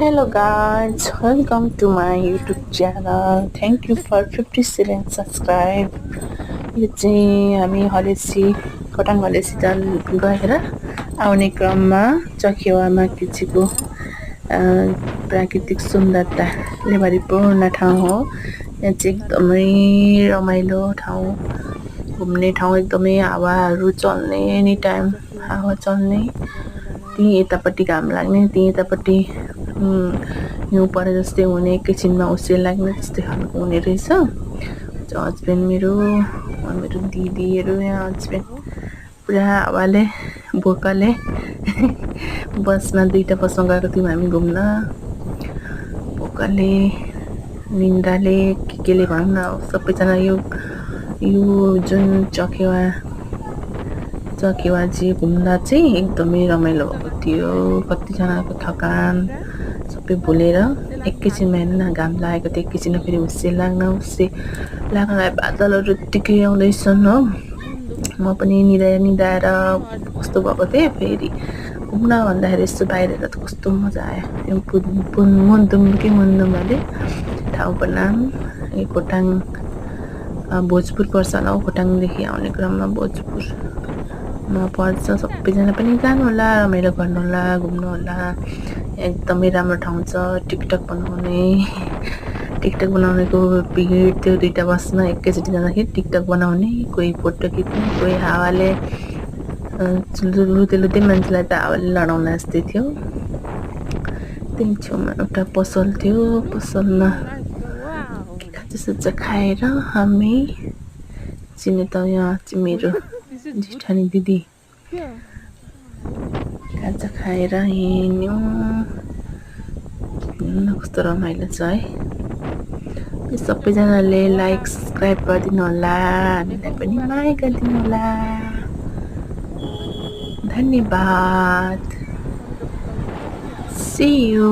Hello guys, welcome to my YouTube channel. Thank you for 57 subscribe. यो चाहिँ हामी हलेसी खोटाङ हलेसी जान गएर आउने क्रममा चखेवामा खिचेको प्राकृतिक सुन्दरताले भरिपूर्ण ठाउँ हो। यहाँ चाहिँ एकदमै रमाइलो ठाउँ, घुम्ने ठाउँ, एकदमै हावाहरू चल्ने एनी टाइम हावा चल्ने। त्यही यतापट्टि घाम लाग्ने, त्यही यतापट्टि हिउँ परे जस्तै हुने, एकैछिनमा ओसिएल लाग्ने त्यस्तै खालको हुने रहेछ। हस्बेन्ड मेरो दिदीहरू, यहाँ हस्बेन्ड पुरा हावाले बोकाले बसमा दुईटा बसमा गएको थियौँ हामी घुम्न। बोकाले निन्द्राले केले भनौँ न, सबैजना यो जुन चकेवा चाहिँ घुम्दा चाहिँ एकदमै रमाइलो भएको थियो। कतिजनाको थकान सबै भुलेर एकैछिनमा हेर्न घाम लागेको थियो, एकैछिनमा फेरि ओसिएल लाग्नलाई बादलहरू यत्तिकै आउँदैछन् हो। म पनि निदाएर कस्तो भएको थिएँ, फेरि घुम्न भन्दाखेरि यसो बाहिर त कस्तो मजा आयो। मुन्दुम अरे ठाउँको नाम खोटाङ भोजपुर पर्छ होला हौ। खोटाङदेखि आउने क्रममा भोजपुरमा पर्छ। सबैजना पनि जानु होला, रमाइलो गर्नु होला, घुम्नु होला। एकदमै राम्रो ठाउँ छ। टिकटक बनाउनेको भिड थियो दुईटा बसमा एकैचोटि जाँदाखेरि। टिकटक बनाउने, कोही फोटो खिच्ने, कोही हावाले लुते मान्छेलाई त हावाले लडाउन जस्तै थियो। त्यही छेउमा एउटा पसल थियो, पसलमा खाजा खाएर हामी चिने त यहाँ चाहिँ मेरो जेठानी दिदी खाजा खाएर हिँड्यौँ। कस्तो रमाइलो छ है। सबैजनाले लाइक सब्सक्राइब गरिदिनु होला, हामीलाई पनि माया गरिदिनु होला। धन्यवाद। See you.